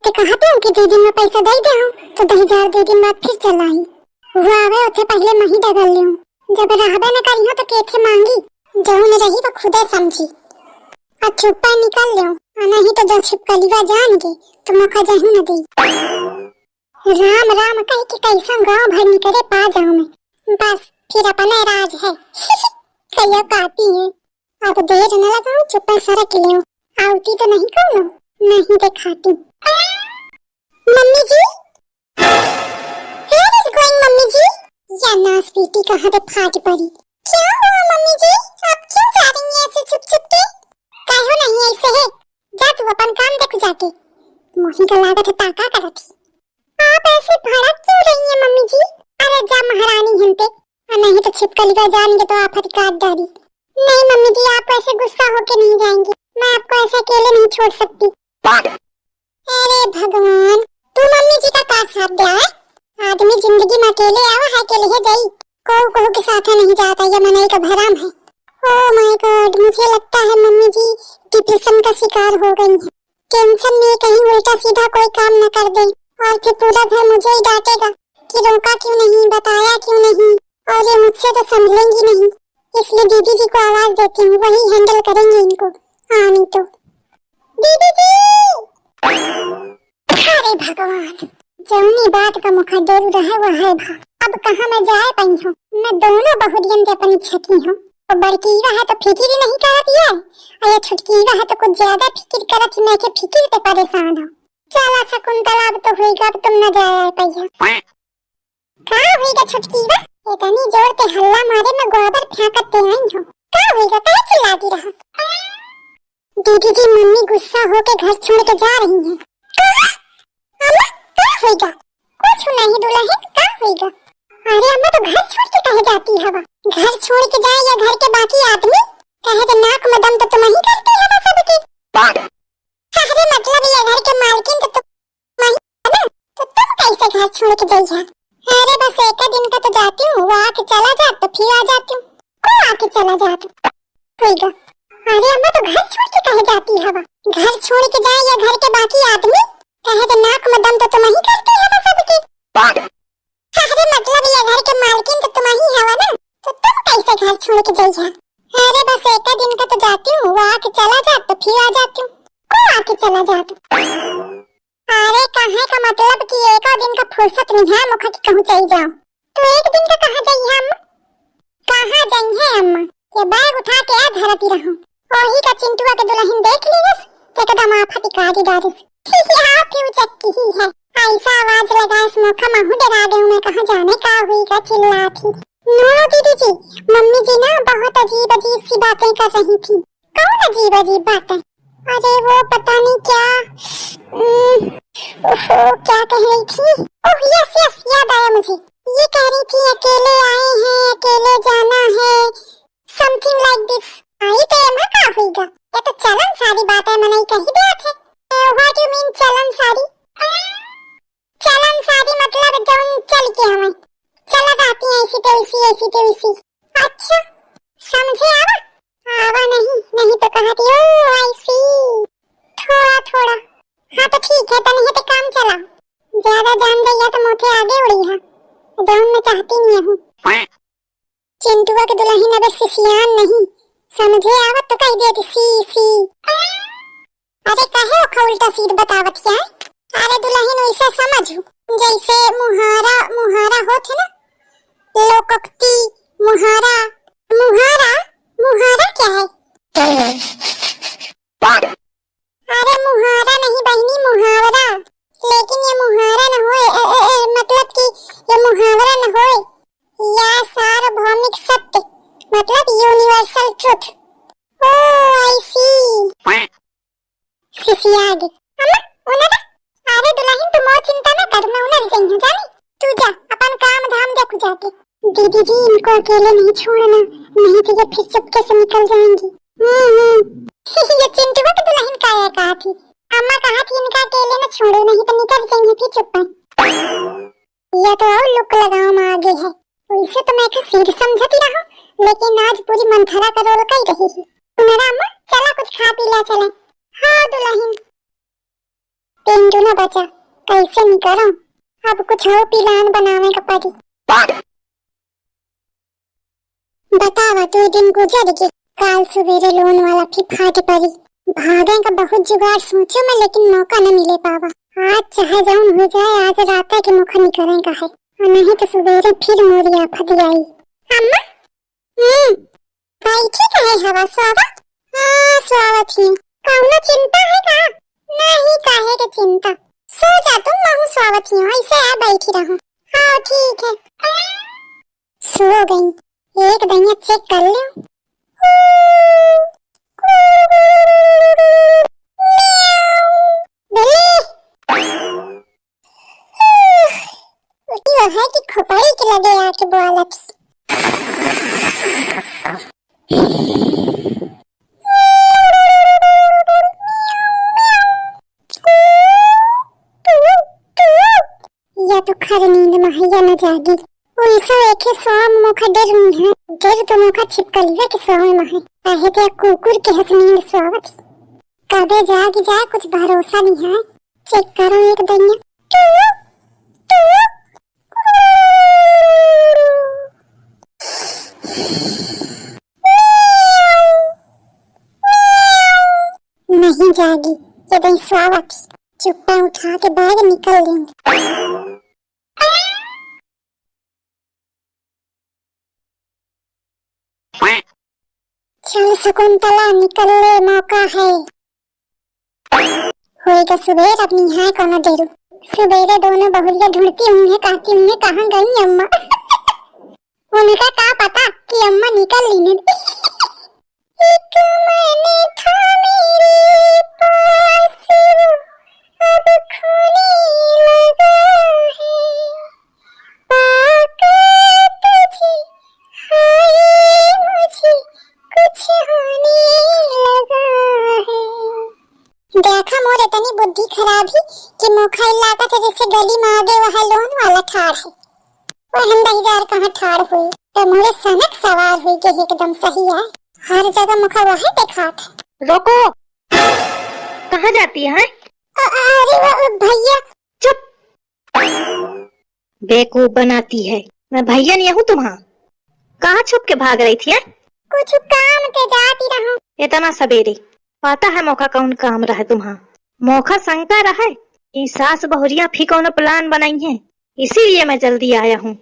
ते कहते हो कि 2 दिन में पैसा दे दे हूं तो 10,000 2 दिन बाद फिर चल आई। वो आवे उथे पहले मही डगल लियो। जब रहबे न करी हो तो केथे मांगी। जहू में रही वो खुदे समझी। आ चुप्पा निकल लियो। नहीं तो जब छिपकलीवा जान के तो मौका जहू न दी। राम राम कह के कैसा गांव भर निकले पा जाऊं मैं। बस फिर अपना राज है। कहियो काती है। अब देर न लगाऊं चुप्पा सरक लियो। आवती तो नहीं कौनो नहीं दिखाती। Mummy ji Where is going mummy ji? या नास बेटी कहाँ पे फाट पड़ी। क्या हुआ मम्मी जी? आप क्यों जा रही हैं ऐसे चुप चुप के? कहो नहीं ऐसे है। जा तू अपन काम देख जाके। मोही का लागत है ताका करती। आप ऐसे भड़क क्यों रही हैं मम्मी जी? अरे जा महारानी हम पे। नहीं तो छिपकली का जानेंगे तो आप काट डाली। नहीं मम्मी जी आप ऐसे गुस्सा होके नहीं जाएंगे। मैं आपको ऐसे अकेले नहीं छोड़ सकती। अरे भगवान तू मम्मी जी का साथ दिया है। आदमी जिंदगी में अकेले आवा है अकेले ही गई। कोहू के साथ नहीं जाता ये मनाई का भरम है। ओह माय गॉड मुझे लगता है मम्मी जी डिप्रेशन का शिकार हो गई है। टेंशन में कहीं उल्टा सीधा कोई काम न कर दे और फिर पूरा घर मुझे ही डांटेगा कि रोका क्यों नहीं बताया क्यों नहीं और ये मुझसे तो संभलेंगी नहीं। इसलिए दीदी जी को आवाज देती हूँ वही हैंडल करेंगे इनको। हाँ नहीं तो दीदी जी। अरे भगवान जौनी बात का मुखा डोल रहा वो है भा। अब कहाँ मैं जाए पाई हूँ। मैं दोनों बहुरियन से अपनी छकी हूँ। और बड़कीवा है तो फिक्र ही नहीं करती है और ये छुटकीवा है तो कुछ ज्यादा फिक्र करती मैं के फिक्र पे परेशान हूँ। चला शकुंतला अब तो होएगा अब तुम न जाए पाई। कहाँ होएगा छुटकीवा? इतनी जोर पे हल्ला मारे मैं गोबर फेंकते आई हूँ। कहाँ होएगा कहाँ चिल्लाती रहा। दीदी जी मम्मी गुस्सा होके घर छोड़ के जा रही हैं। कहाँ? अम्मा कहाँ होएगा? कुछ नहीं दुल्हन कहाँ होएगा? अरे अम्मा तो घर छोड़ के कहे जाती है। घर छोड़ के जाए या घर के बाकी आदमी कहे तो नाक में दम तो तुम ही करती है सबकी। अरे मतलब ये घर के मालकिन तो तुम ही है ना तो तुम कैसे घर छोड़ के जाइए? अरे बस एक दिन का तो जाती हूँ वो आके चला जा तो फिर आ जाती हूँ। को आके चला जा तो होएगा। अरे अम्मा तो घर छोड़ के कहे जाती है। घर छोड़ के जाए या घर के बाकी आदमी कहे तो नाक में दम तो तुम ही करती है सबकी। अरे मतलब ये घर के मालकिन तो तुम ही है ना तो तुम कैसे घर छोड़ के जाइए? अरे बस एक दिन का तो जाती हूँ वो आके चला जा तो फिर आ जाती हूँ। को आके चला जा तो अरे कहाँ का मतलब कि एक दिन का फुर्सत नहीं है मुखा की कहूँ चली जाओ तो एक दिन का कहाँ जाइए अम्मा? कहाँ जाइए अम्मा? ये बैग उठा के आ धरती रहूं। वही का चिंटुआ के दुल्हन देख ली बस एकदम आफत काटी डारिस। आप क्यों चक्की ही है ऐसा आवाज लगा इस मौका महू डरा गई मैं कहाँ जाने का हुई का चिल्लाती। नो दीदी जी मम्मी जी ना बहुत अजीब अजीब सी बातें कर रही थी। कौन अजीब अजीब बातें? अरे वो पता नहीं क्या ओहो क्या कह रही थी। ओह यस यस याद आया मुझे। ये कह रही थी अकेले आए हैं अकेले जाना है समथिंग लाइक दिस। आई तो एमा का होएगा ये तो चलन सारी बातें मने कही दिया थे। व्हाट यू मीन चलन सारी? चलन सारी मतलब जौन चल के हमें चला जाती है ऐसी तो अच्छा समझे आवा? आवा नहीं तो कहती ओ आई सी थोड़ा हाँ तो ठीक है तने तो काम चला ज्यादा जान गई तो मोटे आगे उड़ी है जौन मैं चाहती नहीं हूँ। चिंटुआ के दुल्हन अब सिसियान नहीं समझे आवत तो कह देती सी। अरे कहे वो उल्टा सीध बतावत क्या? अरे दुल्हन वैसे समझ जैसे मुहारा होते ना लोकोक्ति मुहारा क्या है? अरे मुहारा नहीं बहनी मुहावरा। लेकिन ये मुहारा न होए मतलब कि ये मुहावरा न होए या सार्वभौमिक सत्य मतलब यूनिवर्सल ट्रुथ। ओह आई सी सिसियाग अम्मा उन्हें अरे दुल्हन तुम और चिंता न कर मैं उन्हें सही हूँ जानी तू जा अपन काम धाम देखो जाके। दीदी जी इनको अकेले नहीं छोड़ना नहीं तो ये फिर चुपके से निकल जाएंगी। ये चिंटुआ की दुल्हन का कहा थी अम्मा कहा थी इनका अकेले न छोड़ो नहीं तो निकल जाएंगे फिर चुप। ये तो और लुक लगाओ में आगे है वैसे तो मैं सिर समझती रहूं लेकिन आज पूरी मंथरा का रोल कर रही है। मेरा अम्मा चला कुछ खा पी ला चले। हाँ दुल्हन पेंडू न बचा, कैसे निकलो? अब कुछ और प्लान बनाने का पड़ी। बतावा 2 दिन गुजर गए, काल सवेरे लोन वाला फिर फाट पड़ी। भागने का बहुत जुगाड़ सोचो मैं, लेकिन मौका न मिले पावा। आज चाहे जौन हो जाए, आज रात के मुख निकलने का है, और नहीं तो सवेरे फिर मोरी आफत आई। अम्मा बैठी काहे हवा स्वागत? हाँ स्वागत ही। कौनो चिंता है का? नहीं, काहे के चिंता, सो जा तुम, मैं स्वागत ही हूँ, ऐसे आ बैठी रहो। हाँ ठीक है। सो गई, एक दैया चेक कर लो। वो है कि खोपड़ी के लगे आके बोला थी। या तो खर नींद में न जागी। उइसो एके सोम मुखा डर नहीं है, डर तो मुखा छिपकलिया के सोम में है। काहे ते कुकुर के हंस नींद सोवत, कबे जाग जाए कुछ भरोसा नहीं है। चेक करो एक दैया। नहीं जागी, ये दैन स्वावत, चुप्पा उठा के बैग निकल लेंगे। चल शकुंतला निकलने मौका है। होएगा सुबेर, अब निहाय कोनो देरू। सुबेरे दोनों बहुरिया ढूंढती होंगे, कहती होंगे कहाँ गई अम्मा। उनका क्या पता कि अम्मा निकल ली नहीं। एक मैंने था मेरे पास, अब खोने लगा है, पाकर तुझे हाय मुझे कुछ होने लगा है। देखा मोरे तनी बुद्धि खराब ही कि मोखा इलाका से जैसे गली में आगे वहाँ लोन वाला ठाड़ है, और हम 10,000 कहाँ ठाड़ हुई तो मोरे सनक सवार हुई के एकदम सही है। हर जगह मुखा वही देखा था। रोको, कहाँ जाती है? अरे भैया। चुप, बेवकूफ बनाती है। मैं भैया नहीं हूँ तुम्हारा। कहाँ छुप के भाग रही थी है? कुछ काम के जाती रहूं। इतना सवेरे पता है मौका कौन काम रहा तुम्हारा? मौका शंका रहा है कि सास बहुरिया फिर कौन प्लान बनाई है, इसीलिए मैं जल्दी आया हूँ।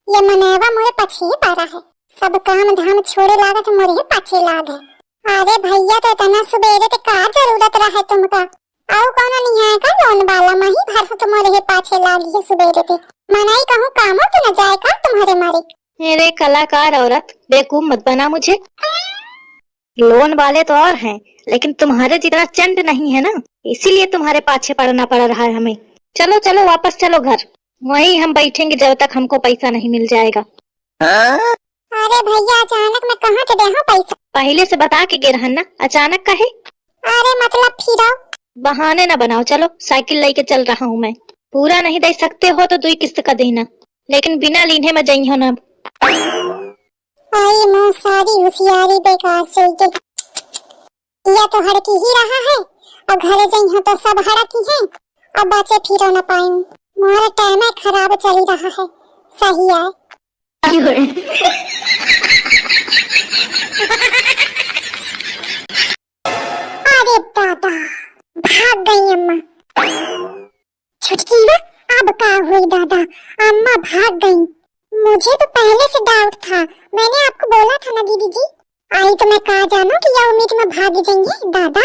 ये मनेवा मोरे पछे पारा है, सब काम धाम छोड़े लागा तो मोरे पाछे लाग है। अरे भैया तो इतना सवेरे ते का जरूरत रहा तुमका? आओ कौन नहीं आए का लोन वाला मही भर तो मोरे पाछे लागी है सवेरे ते। मनाई कहूँ कामों तो न जाए का तुम्हारे मारे। मेरे कलाकार औरत, बेवकूफ मत बना मुझे। लोन वाले तो और हैं, लेकिन तुम्हारे जितना चंड नहीं है ना, इसीलिए तुम्हारे पाछे पड़ना पड़ रहा है हमें। चलो चलो वापस चलो घर, वहीं हम बैठेंगे जब तक हमको पैसा नहीं मिल जाएगा। अरे भैया अचानक मैं कहाँ के देहूं पैसा? पहले से बता के गिर ना, अचानक का है? अरे मतलब फिर बहाने न बनाओ, चलो साइकिल लेके चल रहा हूँ मैं। पूरा नहीं दे सकते हो तो 2 किस्त का देना, लेकिन बिना लीने में जाई हो ना। आई मो सारी होशियारी बेकार से या तो हड़की ही रहा है, और घरे जाई हो तो सब हड़की है, और बचे फिर न पाई। मोरा टाइम खराब चली रहा है, सही है। अरे दादा, भाग गई अम्मा। छुटकी ना, अब का हुई दादा? अम्मा भाग गई। मुझे तो पहले से डाउट था, मैंने आपको बोला था ना दीदी जी। आई तो मैं कहा जानू कि यह उम्मीद में भाग जाएंगे दादा।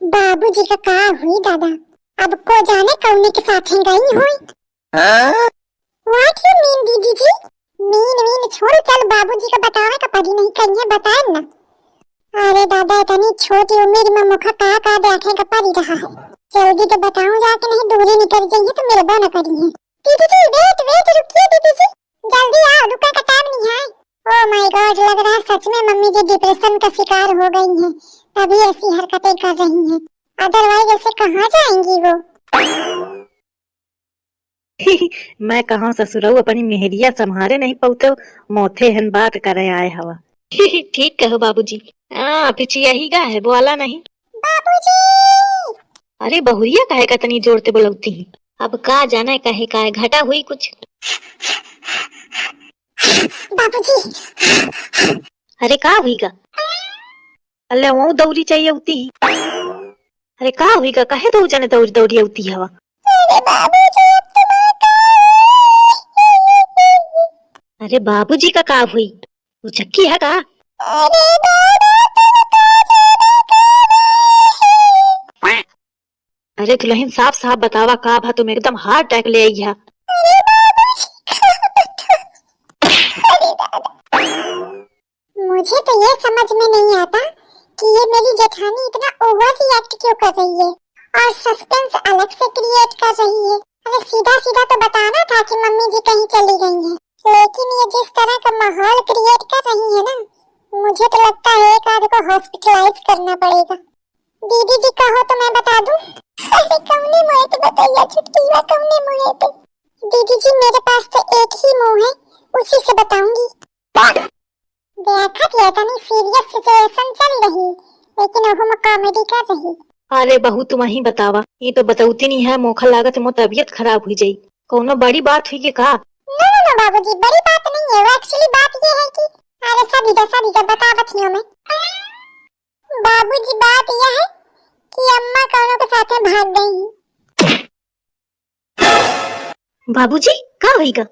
बाबूजी का का हुई दादा? अब को जाने कौने के साथ गई हुई। व्हाट यू मीन दीदी जी? मीन छोड़, चल बाबूजी का बतावे का पड़ी नहीं कहीं बताए ना। अरे दादा इतनी छोटी उम्र में मुखा का देखे का पड़ी रहा है। जल्दी तो बताऊं जाके, नहीं दूरी निकल जाइए तो मिलबो न करी है। दीदी जी वेट रुकिए दीदी जी, जल्दी आओ, रुका का टाइम नहीं है। ओह माय गॉड, लग रहा है सच में मम्मी जी डिप्रेशन का शिकार हो गई हैं, तभी ऐसी हरकतें कर रही हैं। अदरवाइज ऐसे कहाँ जाएंगी वो? मैं कहाँ ससुरऊ अपनी मेहरिया संभारे नहीं पौते, मोथे हन बात करे आए हवा। ठीक कहो बाबूजी। पिछिया ही गा है, बोला नहीं। बाबूजी अरे बहुरिया काहे का तनी जोड़ते बोलती है। अब का जाना काहे काहे घटा हुई कुछ। बाबूजी अरे का हुई का? अल्ले वो दौरी चाहिए होती है। अरे का हुई का काहे दो जने दौरी दौरी होती हवा। अरे बाबूजी अब तुम अरे बाबूजी का का हुई? वो चक्की है का? अरे बाबा अरे दुल्हन साफ साफ बतावा का भा तुम एकदम हार्ट अटैक ले आई है। अरे बाबूजी अरे दादा मुझे तो ये समझ में नहीं आता कि ये मेरी जेठानी इतना ओवर रिएक्ट क्यों कर रही है और सस्पेंस अलग से क्रिएट कर रही है। अरे सीधा सीधा तो बताना था कि मम्मी जी कहीं चली गई हैं, लेकिन ये जिस तरह का माहौल क्रिएट कर रही है ना, मुझे तो लगता है एक आध को हॉस्पिटलाइज करना पड़ेगा। दीदी जी कहो तो मैं बता दूं। अरे कौने मुंह पे बताइए छुटकीला, कौने मुंह पे। दीदी जी मेरे पास तो एक ही मुंह है, उसी से बताऊंगी। देखा कि इतनी सीरियस सिचुएशन चल रही, लेकिन वो मैं कॉमेडी कर रही। अरे बहू तुम ही बतावा, ये तो बताऊती नहीं है। मोखा लागत मो तबीयत खराब हुई जाई। कोनो बड़ी बात हुई के का? नो नो नो बाबूजी बड़ी बात नहीं है, वो एक्चुअली बात ये है कि अरे सभी बतावत ही हूं मैं। बाबूजी बात यह है कि अम्मा कौनों के साथ में भाग गई। बाबूजी का होईगा?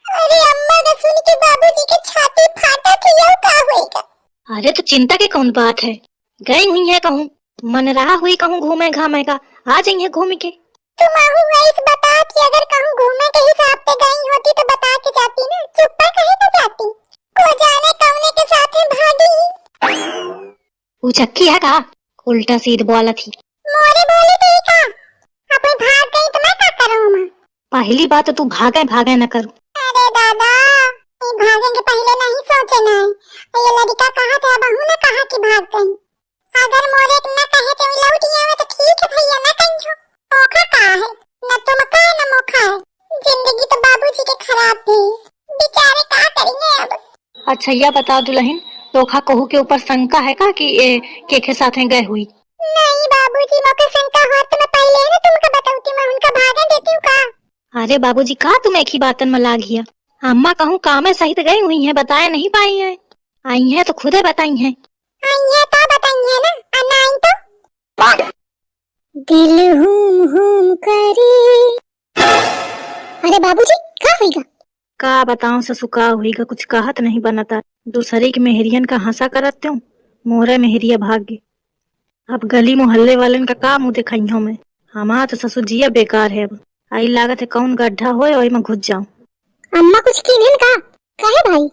अरे अम्मा ने सुन के बाबूजी के छाती फाटा थी, ये का होएगा। अरे तो चिंता की कौन बात है, गई हुई है कहूँ मन रहा हुई कहूँ घूमे घामे का, आ जाइए घूम के। तुम आहू वैस बता कि अगर कहूँ घूमने के हिसाब से गई होती तो बता के जाती ना, चुप कहीं तो जाती। को जाने कौने के साथ में भागी। वो चक्की है का? उल्टा सीध बोला थी। मोरे बोले थे का अपन भाग गई तो मैं क्या करूं मां? पहली बात तो तू भागे भागे न करू। अरे दादा ये भागने के पहले नहीं सोचे ना, ये लड़का कहा था बहू ने कहा कि भाग गई। अगर मोरे न कहे तो लौट आवे तो ठीक है भैया, ना कहीं हो ओखा का है न तुम का न मोखा है। जिंदगी तो बाबूजी के खराब थी, बेचारे का करेंगे अब। अच्छा यह बता दुल्हन, तोखा कहू के ऊपर शंका है का कि के साथ गए हुई? नहीं बाबूजी मोके शंका हो तो मैं पहले ना तुमको बताऊती, मैं उनका भागन देती हूं का। अरे बाबूजी का तुम एक ही बातन में लाग गया। अम्मा कहूँ काम में सहित गई हुई है, बताया नहीं पाई है। आई है तो खुदे बताई है। आई है तो बताई है ना, अन्ना आई तो दिल हुम हुम करे। अरे बाबूजी का होएगा? का बताऊं ससु का होईगा, कुछ कहत नहीं बनता। दूसरे के मेहरियन का हंसा करत त्यों मोरे मेहरिया भाग गए। अब गली मोहल्ले वालन का मुंह दिखाई हूं मैं। हमारा तो ससुर जिया बेकार है। अब आई लागत है कौन गड्ढा होए और मैं घुस जाऊं। अम्मा कुछ कीनन का कहे भाई?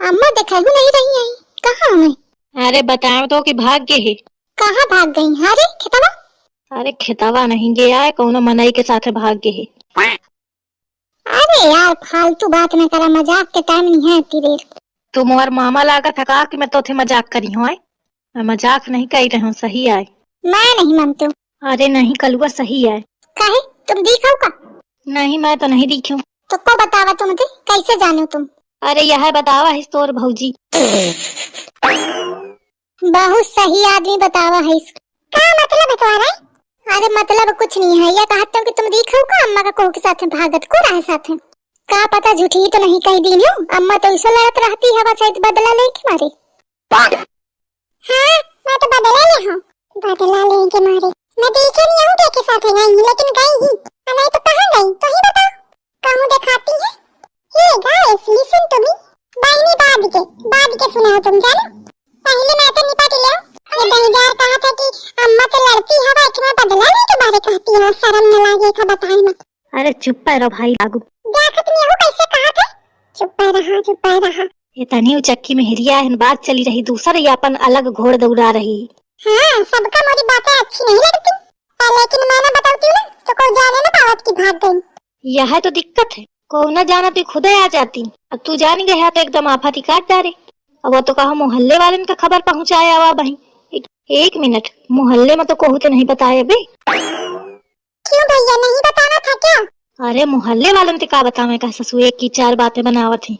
अम्मा दिखाई नहीं रही है, कहाँ हमें? अरे बताओ तो कि भाग गए है। कहाँ भाग गई? अरे खेतवा? अरे खेतवा नहीं गया है, कौनो मनाई के साथ भाग गए है। अरे यार फालतू बात न करा, मजाक के टाइम नहीं है इतनी देर। तुम और मामा लागत है का कि मैं तो थे मजाक करी हूँ। मैं मजाक नहीं कर रही हूँ, सही आए। मैं नहीं मानती हूँ। अरे नहीं कलुआ सही आए। काहे तुम दिखाओ का? नहीं मैं तो नहीं दिखी हूँ। तो को बतावा तुम थे, कैसे जानो तुम? अरे यह बतावा है तोर भौजी। बहुत सही आदमी बतावा है इसका। क्या मतलब है तुम्हारा? अरे मतलब कुछ नहीं है, यह कहता हूँ कि तुम दिखाओ का अम्मा का कोह के साथ में भागत को रहा साथ में। का पता झूठी तो नहीं कह दी हो, अम्मा तो ऐसा लड़त रहती है शायद बदला ले के मारे। हाँ मैं तो बदला ले हूँ, बदला ले के मारे। मैं देखे नहीं हूँ के साथ गई, लेकिन गई ही नहीं तो कहाँ गई तो ही बताओ, कहूँ दिखाती है। Hey guys listen to me, बाइनी बाद के सुनाओ तुम जानो। पहले मैं तो निपट ले। ये दहीदार कहा था कि अम्मा तो लड़ती है, बाकी मैं बदला ले के बारे कहती है, शर्म न लागे का बताई मत। अरे चुप रहो भाई लागू। देखत नहीं हो कैसे कहा था, चुप रहा। ये तनी उचक्की में हिरिया है, बात चली रही दूसरे यापन अलग घोड़ दौड़ा रही। हाँ सबका मेरी बातें अच्छी नहीं लगती, लेकिन मैं ना बताती हूँ तो कोई जाने ना पावत की भाग गई। यह तो दिक्कत है, को न जाना तो खुदे आ जाती। अब तू जान गया तो एकदम आफत काट डाले। अब वो तो कहा मोहल्ले वाले का खबर पहुँचाया हुआ भाई। एक मिनट, मोहल्ले में तो कहू तो नहीं बताया बे। क्यों भैया नहीं बताना था क्या? अरे मोहल्ले वाले ने का बतावे का ससु, एक की चार बातें बनावत थी।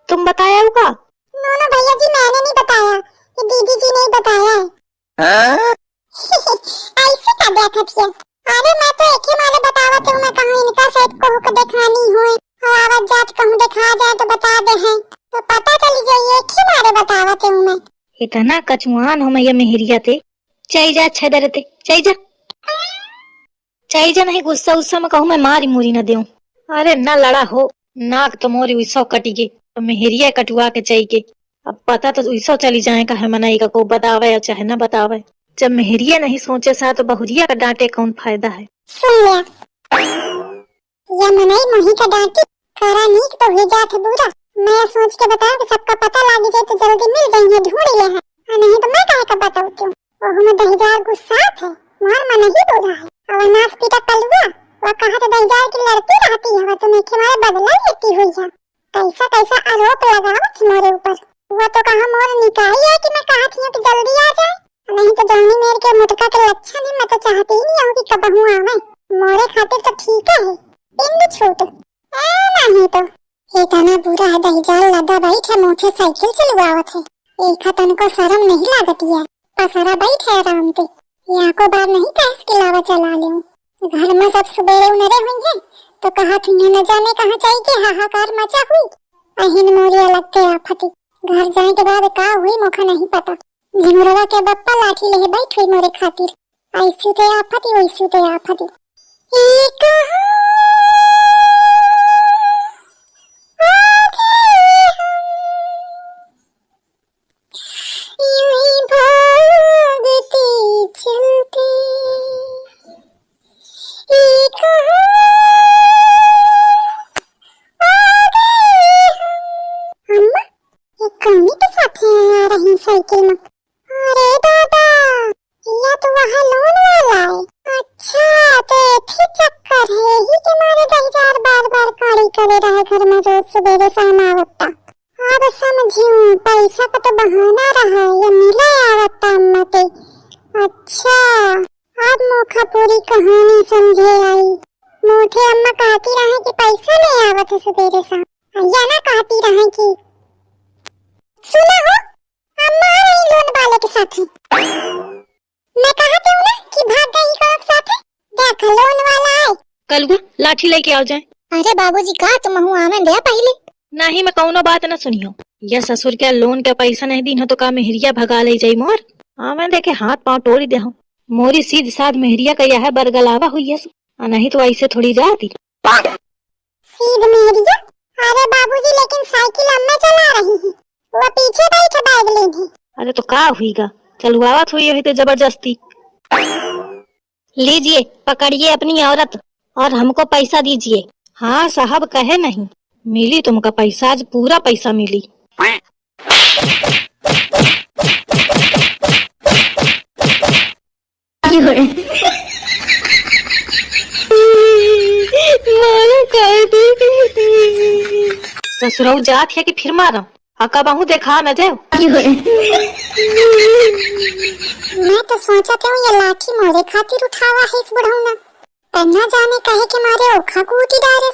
तुम बताया होगा? नो भैया जी मैंने नहीं बताया, ये दीदी जी ने बताया है। ऐसे का देखत है, अरे मैं तो एक ही मारे बतावत हूँ, मैं कहूँ इनका सेठ को हुक दिखानी हुई और आवत जात कहूँ दिखा जाए तो बता दे हैं, तो पता चली जाए। एक ही मारे बतावत हूँ मैं। इतना कचुआन हो मैया मेहरिया ते। चई जा अच्छा डरते, चई जा। चई जा, नहीं गुस्सा उस्सा में कहूँ मैं मारी मुरी न देऊं। अरे न लड़ा हो, नाक तो मोरी उइसो कटी गे, तो मेहरिया कटुआ के चई के। अब पता तो उइसो चली जाए का है मनाई का को बतावे या चाहे न बतावे। जब मेहरिया नहीं सोचे सा तो बहुरिया का डांटे कौन फायदा है। सुन लिया, ये मनाई मोही का डांटी करा नीक तो हुई जात है बुरा। मैं सोच के बताऊं कि सबका पता लग जाए तो जल्दी मिल जाएंगे, ढूंढ लिया है। और नहीं तो मैं काहे का बताऊं क्यों। ओह में दहीजार गुस्सात है, मार मन नहीं बोला है। और नास पीटा कलुआ वो कहा तो दहीजार की लड़ती रहती है, वो तुम्हें के मारे बदला लेती हुई है। कैसा कैसा आरोप लगावत मोरे ऊपर। वो तो कहा मोर निकाई है कि मैं कहा थी कि जल्दी आ जाए। नहीं तो जानी मेरे के मुटका के लक्षण है, मैं तो चाहती ही नहीं हूँ कि कबहू आवे। मोरे खातिर तो ठीक है पिंड छूट नहीं तो इतना बुरा है। दहीजाल लदा बैठे मोटे साइकिल चलवावत है, एक हतन को शर्म नहीं लागती है। पसारा बैठे आराम से, यहाँ को बार नहीं कैस के लावा चला ले। घर में सब सुबेरे उनरे हुई है तो कहा थी न जाने कहाँ चाहिए के हाहाकार मचा हुई। अहिन मोरिया लगते आफती, घर जाए के बाद का हुई मुखा नहीं पता। झिंगुरवा के बप्पा लाठी ले बैठ हुई मोरे खातिर, ऐसी ते आफती वैसी ते आफती। साइकिल में, अरे दादा या तो वहाँ लोन वाला है। अच्छा तो ये चक्कर है ही कि मारे दहीजार बार बार काड़ी करे रहे घर में रोज सवेरे शाम आवता। अब समझूं पैसा का तो बहाना रहा, ये मिले आवता अम्मा ते। अच्छा अब मोखा पूरी कहानी समझे आई। मोटे अम्मा कहती रहे कि पैसा नहीं आवत है सवेरे शाम, या ना कहती रहे कि सुना हो अम्मा नहीं लोन वाले के साथ है। मैं कहती हूँ ना कि भाग गई कौन साथ है, देख लोन वाला है। कलगु लाठी लेके आओ जाए। अरे बाबूजी का तुम हुआ आवे दे पहले। नहीं मैं कौनो बात न सुनियो, या ससुर के लोन के पैसा नहीं दी तो का मेहरिया भगा ले जाई मोर। आवे देखे हाथ पांव तोड़ी दे हो। मोरी सीध साध मेहरिया का यह बरगलावा हुई है, नहीं तो ऐसे थोड़ी जाती। सीध मेहरिया? अरे बाबूजी लेकिन साइकिल अम्मा चला रही है, वो पीछे बैठ बैग ली थी। अरे तो का हुईगा, चलवावत हुई तो जबरदस्ती। लीजिए पकड़िए अपनी औरत और हमको पैसा दीजिए। हाँ साहब कहे नहीं, मिली तुमका पैसा, आज पूरा पैसा मिली। ससुराल जात है कि फिर मारा अका बाहू देखा न जाओ। मैं तो सोचती हूँ ये लाठी मोरे खातिर उठावा है इस बुढ़ाऊ पर न जाने कहे के मारे ओखा को उठी डारे।